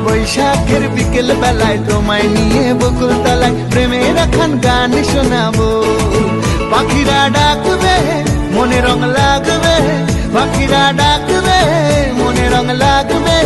বৈশাখের বিকেল বেলায় তোমায় নিয়ে বকুল তলায় প্রেমের রাখান গান শোনাবো। পাখিরা ডাকবে মনে রং লাগবে, পাখিরা ডাকবে মনে রং লাগবে,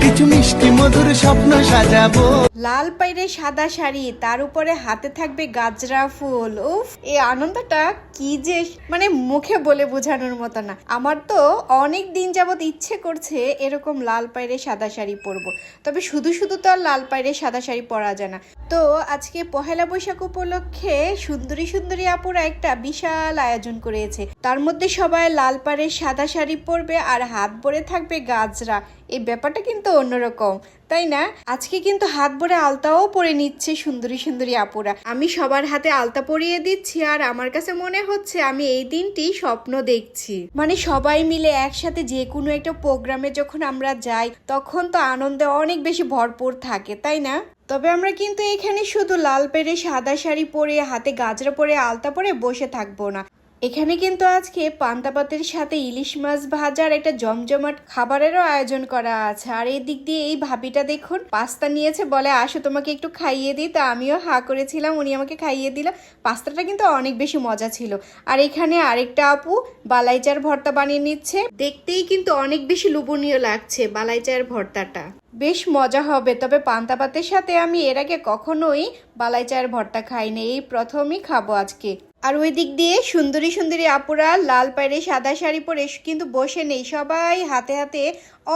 কিছু মিষ্টি মধুর স্বপ্ন সাজাবো। লাল পাইরে সাদা শাড়ি, তার উপরে হাতে থাকবে গাজরা ফুল। উফ, এই আনন্দটা কি যে মানে মুখে বলে বোঝানোর মতো না। আমার তো অনেক দিন যাবত ইচ্ছে করছে এরকম লাল পাইরে সাদা শাড়ি পরবো, তবে শুধু শুধু তো আর লাল পাইরে সাদা শাড়ি পরা যায় না। তো আজকে পহেলা বৈশাখ উপলক্ষে সুন্দরী সুন্দরী আপুরা একটা বিশাল আয়োজন করেছে। তার মধ্যে সবাই লাল পাইরে সাদা শাড়ি পরবে আর হাত ভরে থাকবে গাজরা। এই ব্যাপারটা কিন্তু অন্যরকম, তাই না? আজকে কিন্তু হাত ভরে আলতাও পরে নিচ্ছে সুন্দরী সুন্দরী আপুরা। আমি সবার হাতে আলতা পরিয়ে দিচ্ছি আর আমার কাছে মনে হচ্ছে আমি এই দিনটি স্বপ্ন দেখছি। মানে সবাই মিলে একসাথে যে কোনো একটা প্রোগ্রামে যখন আমরা যাই তখন তো আনন্দে অনেক বেশি ভরপুর থাকে, তাই না? তবে আমরা কিন্তু এখানে শুধু লাল পেরে সাদা শাড়ি পরে হাতে গাজরা পরে আলতা পরে বসে থাকবো না। এখানে কিন্তু আজকে পান্তা ভাতের সাথে ইলিশ মাছ ভাজার একটা জমজমাট খাবারেরও আয়োজন করা আছে। আর এই দিক দিয়ে এই ভাবিটা দেখুন পাস্তা নিয়েছে, বলে আসো তোমাকে একটু খাইয়ে দিই। তা আমিও হা করেছিলাম, উনি আমাকে খাইয়ে দিল। পাস্তাটা কিন্তু অনেক বেশি মজা ছিল। আর এখানে আরেকটা আপু বালাইচার ভর্তা বানিয়ে নিচ্ছে, দেখতেই কিন্তু অনেক বেশি লোভনীয় লাগছে বালাইচার ভর্তাটা। বেশ মজা হবে। তবে পান্তা ভাতের সাথে আমি এর আগে কখনোই বালাইচার ভর্তা খাইনি, এই প্রথমই খাবো আজকে। আর ওই দিক দিয়ে সুন্দরী সুন্দরী আপুরা লাল পাইরে সাদা শাড়ি পরে কিন্তু বসে নেই, সবাই হাতে হাতে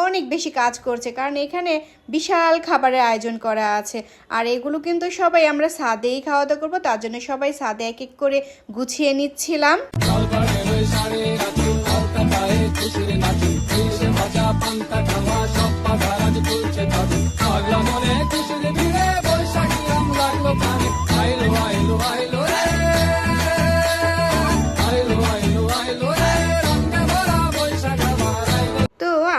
অনেক বেশি কাজ করছে, কারণ এখানে বিশাল খাবারের আয়োজন করা আছে। আর এগুলো কিন্তু সবাই আমরা ছাদেই খাওয়া দাওয়া করবো, তার জন্য সবাই ছাদে এক এক করে গুছিয়ে নিচ্ছিলাম।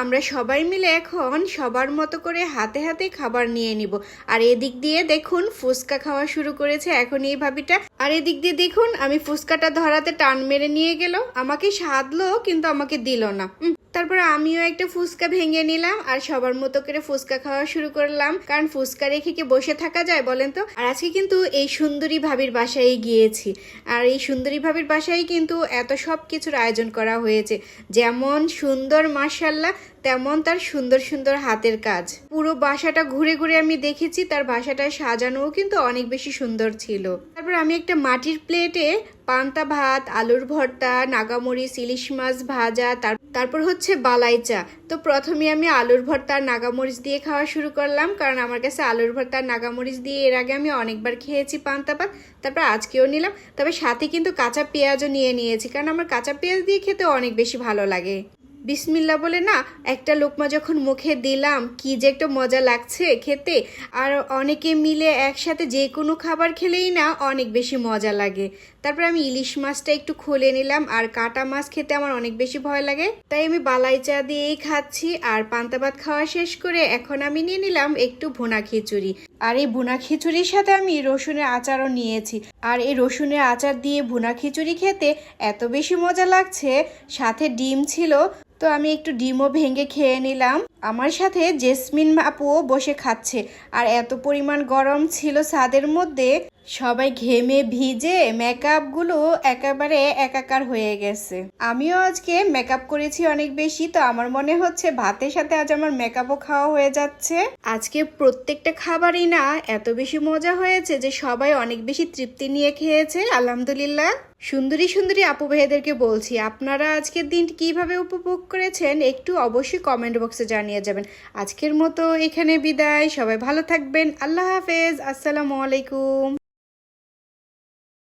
আমরা সবাই মিলে এখন সবার মতো করে হাতে হাতে খাবার নিয়ে নিব। আর এদিক দিয়ে দেখুন ফুচকা খাওয়া শুরু করেছে এখন এই ভাবিটা। আর এদিক দিয়ে দেখুন আমি ফুচকাটা ধরাতে টান মেরে নিয়ে গেল, আমাকে সাধলো কিন্তু আমাকে দিল না। তারপর আমিও একটা ফুচকা ভেঙে নিলাম আর সবার মতো করে ফুচকা খাওয়া শুরু করলাম, কারণ ফুচকা রেখে কি বসে থাকা যায় বলেন তো? আর আজকে কিন্তু এই সুন্দরী ভাবির বাসায় গিয়েছি, আর এই সুন্দরী ভাবির বাসায় কিন্তু এত সব কিছুর আয়োজন করা হয়েছে। যেমন সুন্দর মাশাআল্লাহ, তেমন তার সুন্দর সুন্দর হাতের কাজ। পুরো বাসাটা ঘুরে ঘুরে আমি দেখেছি, তার বাসাটা সাজানোও কিন্তু অনেক বেশি সুন্দর ছিল। তারপর আমি একটা মাটির প্লেটে পান্তা ভাত, আলুর ভর্তা, নাগামরিচ, ইলিশ মাছ ভাজা, তারপর হচ্ছে বালাইচা। তো প্রথমে আমি আলুর ভর্তা আর নাগামরিচ দিয়ে খাওয়া শুরু করলাম, কারণ আমার কাছে আলুর ভর্তা আর নাগামরিচ দিয়ে এর আগে আমি অনেকবার খেয়েছি পান্তা ভাত। তারপর আজকেও নিলাম, তবে সাথে কিন্তু কাঁচা পেঁয়াজও নিয়েছি, কারণ আমার কাঁচা পেঁয়াজ দিয়ে খেতে অনেক বেশি ভালো লাগে। বিসমিল্লা বলে না একটা লোকমা যখন মুখে দিলাম, কি যে একটা মজা লাগছে খেতে। আর অনেকে মিলে একসাথে যে কোনো খাবার খেলেই না অনেক বেশি মজা লাগে। তারপর আমি ইলিশ মাছটা একটু খুলে নিলাম, আর কাটা মাছ খেতে আমার অনেক বেশি ভয় লাগে, তাই আমি বালাইচা দিয়েই খাচ্ছি। আর পান্তা ভাত খাওয়া শেষ করে এখন আমি নিয়ে নিলাম একটু ভুনা খিচুড়ি। আর এই ভুনা খিচুড়ির সাথে আমি রসুনের আচারও নিয়েছি। আর এই রসুনের আচার দিয়ে ভুনা খিচুড়ি খেতে এত বেশি মজা লাগছে, সাথে ডিম ছিল, তো আমি একটু ডিমও ভেঙে খেয়ে নিলাম। আমার সাথে জেসমিন আপুও বসে খাচ্ছে। আর এত পরিমাণ গরম ছিল ছাদের মধ্যে, সবাই ঘেমে ভিজে মেকআপ গুলো একেবারে একাকার হয়ে গেছে। আমিও আজকে মেকআপ করেছি অনেক বেশি, তো আমার মনে হচ্ছে ভাতের সাথে আজ আমার মেকআপও খাওয়া হয়ে যাচ্ছে। আজকে প্রত্যেকটা খাবারই না এত বেশি মজা হয়েছে যে সবাই অনেক বেশি তৃপ্তি নিয়ে খেয়েছে, আলহামদুলিল্লাহ। সুন্দরী সুন্দরী আপু ভাইদেরকে বলছি, আপনারা আজকের দিনটি কিভাবে উপভোগ করেছেন একটু অবশ্যই কমেন্ট বক্সে জানিয়ে যাবেন। আজকের মতো এখানে বিদায়, সবাই ভালো থাকবেন, আল্লাহ হাফেজ, আসসালামু আলাইকুম।